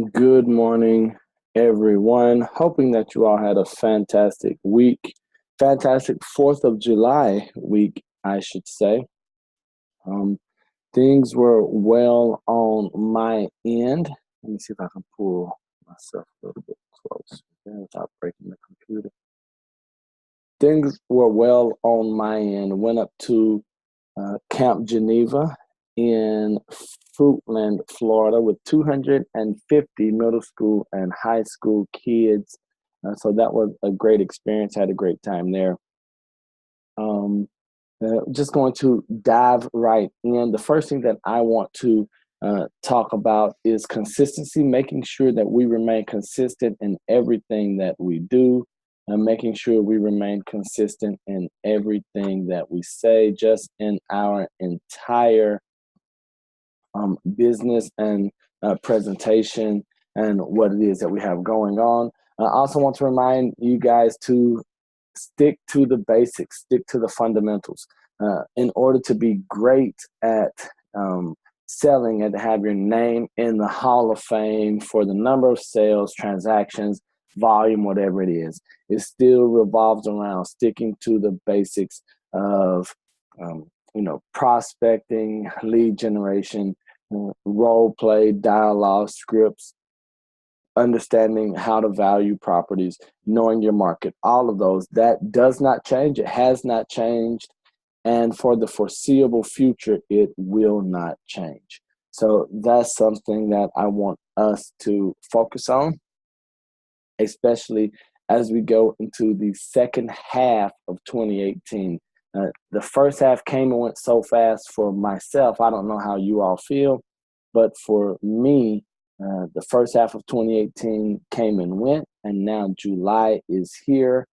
Good morning, everyone. Hoping that you all had a fantastic week, fantastic 4th of July week, I should say. Um, things were well on my end. Let me see if I can pull myself a little bit closer without breaking the computer. Things were well on my end. Went up to Camp Geneva in Fruitland, Florida, with 250 middle school and high school kids. So that was a great experience. Had a great time there. Um, just going to dive right in. The first thing that I want to talk about is consistency, making sure that we remain consistent in everything that we do, and making sure we remain consistent in everything that we say, just in our entire business and presentation and what it is that we have going on. I also want to remind you guys to stick to the basics, stick to the fundamentals. In order to be great at selling and to have your name in the Hall of Fame for the number of sales, transactions, volume, whatever it is, it still revolves around sticking to the basics of prospecting, lead generation, role play, dialogue, scripts, understanding how to value properties, knowing your market, all of those. That does not change. It has not changed. And for the foreseeable future, it will not change. So that's something that I want us to focus on, especially as we go into the second half of 2018. The first half came and went so fast for myself. I don't know how you all feel, but for me, the first half of 2018 came and went, and now July is here.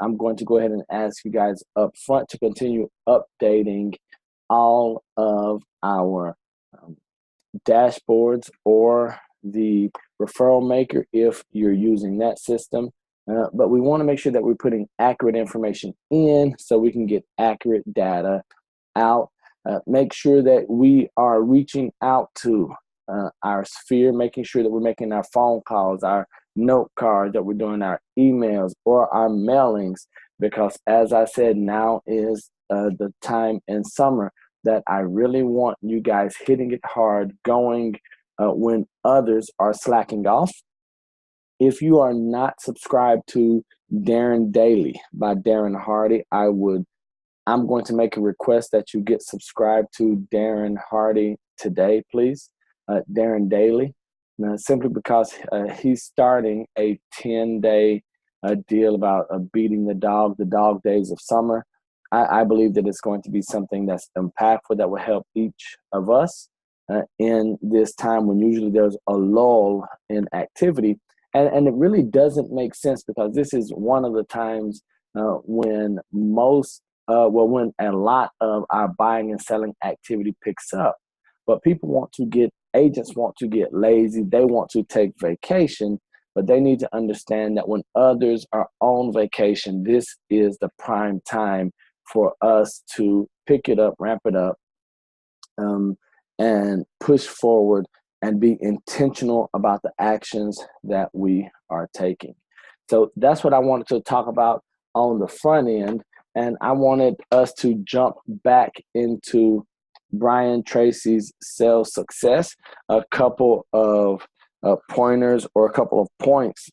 I'm going to go ahead and ask you guys up front to continue updating all of our dashboards or the referral maker if you're using that system. But we want to make sure that we're putting accurate information in so we can get accurate data out. Make sure that we are reaching out to our sphere, making sure that we're making our phone calls, our note cards, that we're doing our emails or our mailings, because as I said, now is the time in summer that I really want you guys hitting it hard, going when others are slacking off. If you are not subscribed to Darren Daily by Darren Hardy, I'm going to make a request that you get subscribed to Darren Hardy today, please. Darren Daily, simply because he's starting a 10-day deal about beating the dog days of summer. I believe that it's going to be something that's impactful that will help each of us in this time when usually there's a lull in activity. And it really doesn't make sense, because this is one of the times when when a lot of our buying and selling activity picks up. But agents want to get lazy. They want to take vacation, but they need to understand that when others are on vacation, this is the prime time for us to pick it up, ramp it up, and push forward and be intentional about the actions that we are taking. So that's what I wanted to talk about on the front end. And I wanted us to jump back into Brain Tracy's sales success, a couple of pointers or a couple of points.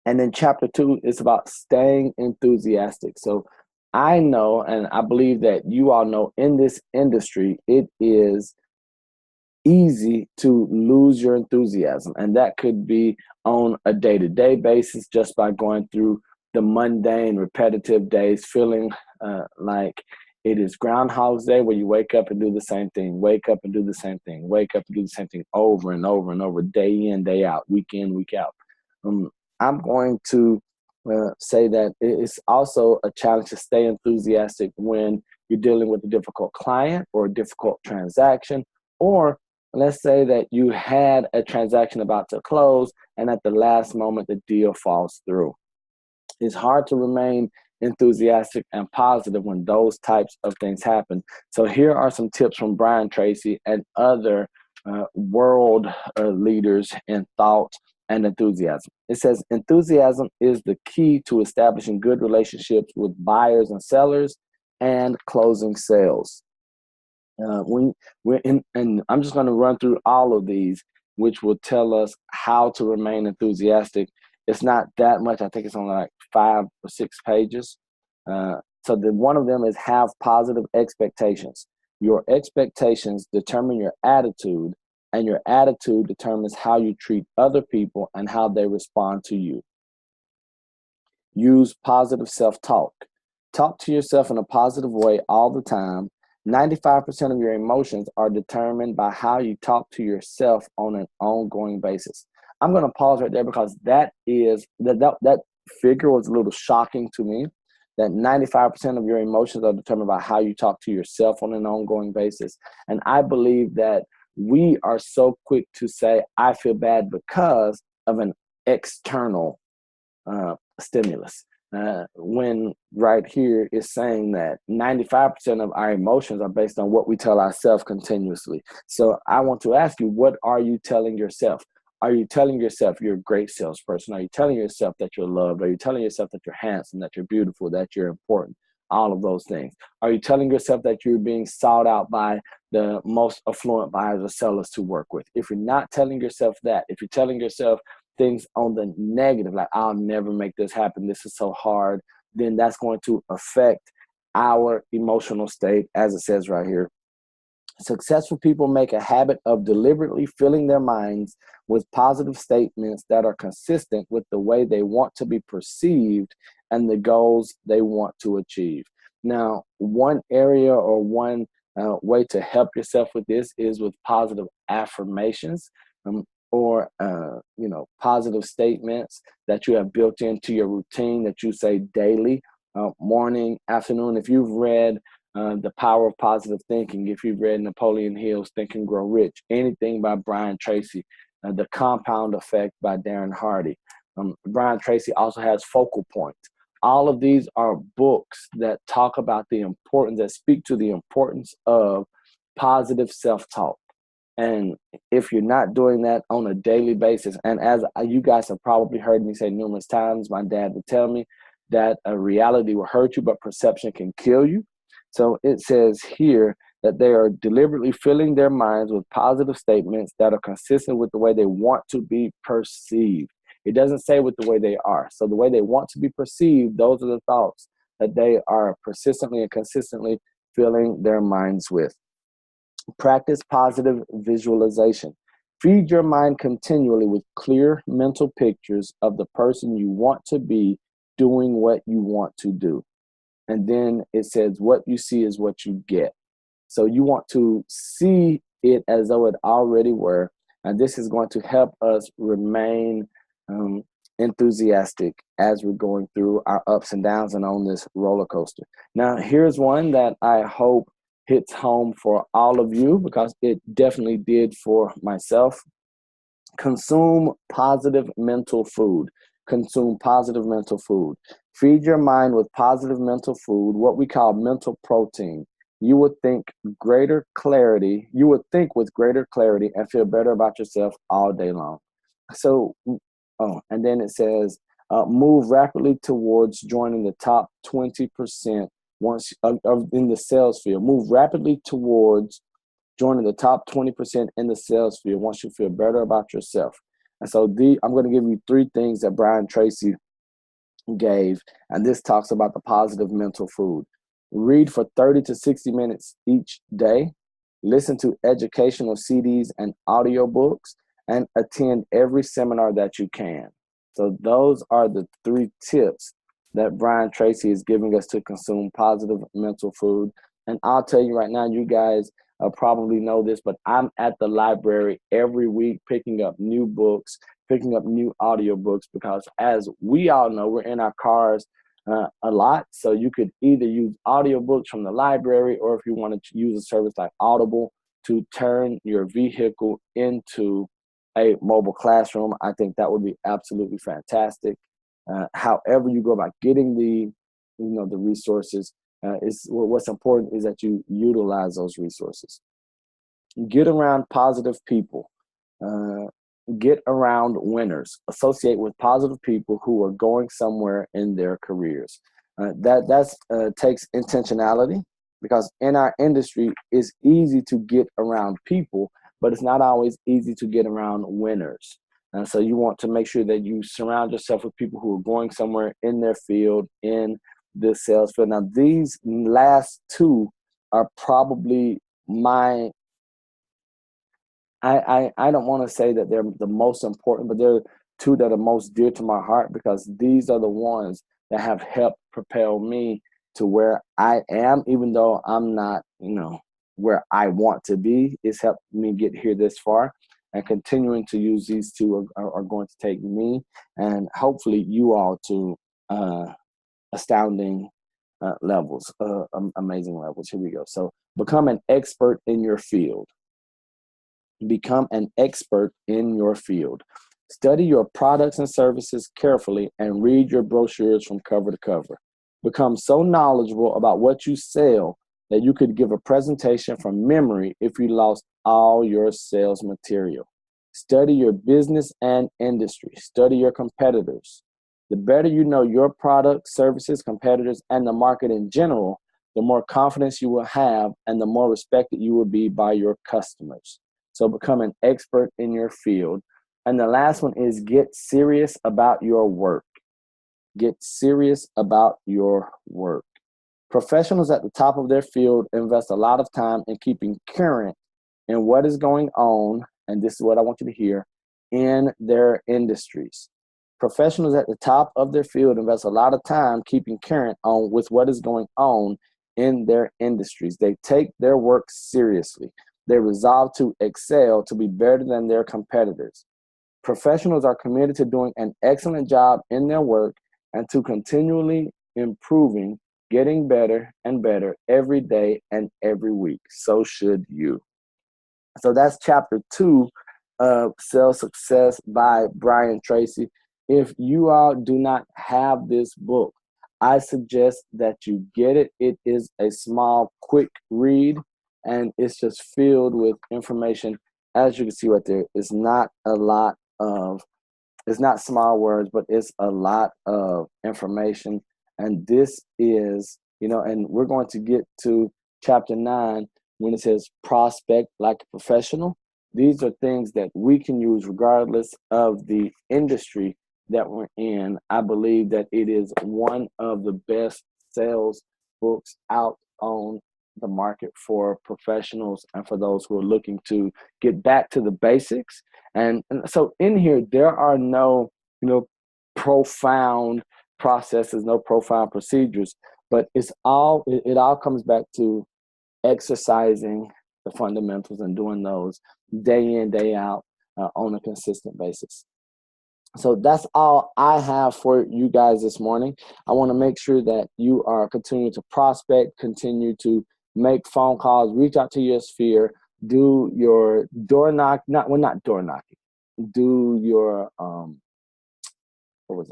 And then chapter 2 is about staying enthusiastic. So I know, and I believe that you all know, in this industry, it is easy to lose your enthusiasm. And that could be on a day-to-day basis, just by going through the mundane, repetitive days, feeling like it is Groundhog's Day, where you wake up and do the same thing, wake up and do the same thing, wake up and do the same thing over and over and over, day in, day out, week in, week out. I'm going to say that it's also a challenge to stay enthusiastic when you're dealing with a difficult client or a difficult transaction, or let's say that you had a transaction about to close and at the last moment the deal falls through. It's hard to remain enthusiastic and positive when those types of things happen. So here are some tips from Brain Tracy and other world leaders in thought and enthusiasm. It says enthusiasm is the key to establishing good relationships with buyers and sellers and closing sales. And I'm just going to run through all of these, which will tell us how to remain enthusiastic. It's not that much. I think it's only like 5 or 6 pages. Uh, one of them is have positive expectations. Your expectations determine your attitude, and your attitude determines how you treat other people and how they respond to you. Use positive self-talk. Talk to yourself in a positive way all the time. 95% of your emotions are determined by how you talk to yourself on an ongoing basis. I'm going to pause right there because that figure was a little shocking to me, that 95% of your emotions are determined by how you talk to yourself on an ongoing basis. And I believe that we are so quick to say, I feel bad because of an external stimulus. When right here is saying that 95% of our emotions are based on what we tell ourselves continuously. So I want to ask you, what are you telling yourself? Are you telling yourself you're a great salesperson? Are you telling yourself that you're loved? Are you telling yourself that you're handsome, that you're beautiful, that you're important? All of those things. Are you telling yourself that you're being sought out by the most affluent buyers or sellers to work with? If you're not telling yourself that, if you're telling yourself things on the negative, like I'll never make this happen, this is so hard, then that's going to affect our emotional state, as it says right here. Successful people make a habit of deliberately filling their minds with positive statements that are consistent with the way they want to be perceived and the goals they want to achieve. Now, one area or one way to help yourself with this is with positive affirmations. Or positive statements that you have built into your routine that you say daily, morning, afternoon. If you've read The Power of Positive Thinking, if you've read Napoleon Hill's Think and Grow Rich, anything by Brian Tracy, The Compound Effect by Darren Hardy. Brian Tracy also has Focal Point. All of these are books that talk about the importance, that speak to the importance of positive self-talk. And if you're not doing that on a daily basis, and as you guys have probably heard me say numerous times, my dad would tell me that a reality will hurt you, but perception can kill you. So it says here that they are deliberately filling their minds with positive statements that are consistent with the way they want to be perceived. It doesn't say with the way they are. So the way they want to be perceived, those are the thoughts that they are persistently and consistently filling their minds with. Practice positive visualization. Feed your mind continually with clear mental pictures of the person you want to be doing what you want to do. And then it says, what you see is what you get. So you want to see it as though it already were. And this is going to help us remain enthusiastic as we're going through our ups and downs and on this roller coaster. Now, here's one that I hope hits home for all of you, because it definitely did for myself. Consume positive mental food. Consume positive mental food. Feed your mind with positive mental food, what we call mental protein. You would think greater clarity. You would think with greater clarity and feel better about yourself all day long. So, and then it says, move rapidly towards joining the top 20% once in the sales field. Move rapidly towards joining the top 20% in the sales field once you feel better about yourself. And so I'm going to give you 3 things that Brian Tracy gave, and this talks about the positive mental food. Read for 30 to 60 minutes each day. Listen to educational CDs and audiobooks, and attend every seminar that you can. So those are the 3 tips that Brian Tracy is giving us to consume positive mental food. And I'll tell you right now, you guys probably know this, but I'm at the library every week picking up new books, picking up new audiobooks, because as we all know, we're in our cars a lot. So you could either use audiobooks from the library, or if you want to use a service like Audible to turn your vehicle into a mobile classroom, I think that would be absolutely fantastic. However you go about getting the resources, is what's important is that you utilize those resources. Get around positive people. Uh, get around winners. Associate with positive people who are going somewhere in their careers. That takes intentionality, because in our industry, it's easy to get around people, but it's not always easy to get around winners. And so you want to make sure that you surround yourself with people who are going somewhere in their field, in the sales field. Now, these last two are probably my I don't want to say that they're the most important, but they're two that are most dear to my heart, because these are the ones that have helped propel me to where I am, even though I'm not, where I want to be. It's helped me get here this far, and continuing to use these two are going to take me and hopefully you all to astounding levels, amazing levels. Here we go. So become an expert in your field. Become an expert in your field. Study your products and services carefully and read your brochures from cover to cover. Become so knowledgeable about what you sell that you could give a presentation from memory if you lost all your sales material. Study your business and industry. Study your competitors. The better you know your products, services, competitors, and the market in general, the more confidence you will have and the more respected you will be by your customers. So become an expert in your field. And the last one is get serious about your work. Get serious about your work. Professionals at the top of their field invest a lot of time in keeping current in what is going on, and this is what I want you to hear, in their industries. Professionals at the top of their field invest a lot of time keeping current on with what is going on in their industries. They take their work seriously. They resolve to excel, to be better than their competitors. Professionals are committed to doing an excellent job in their work and to continually improving, getting better and better every day and every week. So should you. So that's chapter 2 of Sales Success by Brian Tracy. If you all do not have this book, I suggest that you get it. It is a small, quick read, and it's just filled with information. As you can see right there, it's not a lot of, it's not small words, but it's a lot of information. And this is, and we're going to get to chapter 9 when it says prospect like a professional. These are things that we can use regardless of the industry that we're in. I believe that it is one of the best sales books out on the market for professionals and for those who are looking to get back to the basics. And so in here, there are no, profound processes, no profound procedures, but it all comes back to exercising the fundamentals and doing those day in, day out on a consistent basis. So that's all I have for you guys this morning. I want to make sure that you are continuing to prospect, continue to make phone calls, reach out to your sphere, do your door knock, not door knocking, do your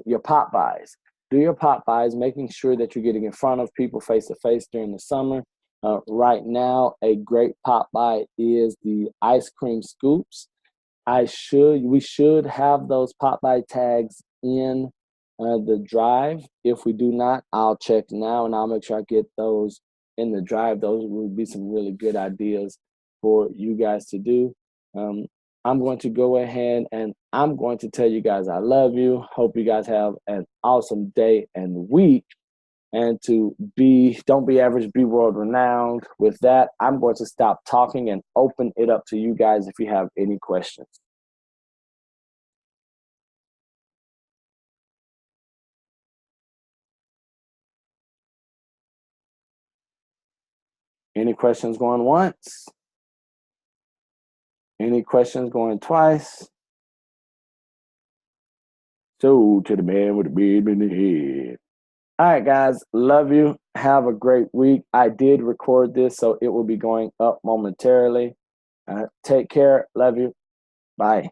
your pop buys. Do your pop buys, making sure that you're getting in front of people face to face during the summer. Right now, a great pop buy is the ice cream scoops. We should have those pop by tags in the drive. If we do not, I'll check now and I'll make sure I get those in the drive. Those would be some really good ideas for you guys to do. I'm going to go ahead and I'm going to tell you guys I love you. Hope you guys have an awesome day and week. And don't be average, be world renowned. With that, I'm going to stop talking and open it up to you guys if you have any questions. Any questions going once? Any questions going twice? So to the man with the beard in the head. All right, guys. Love you. Have a great week. I did record this, so it will be going up momentarily. Take care. Love you. Bye.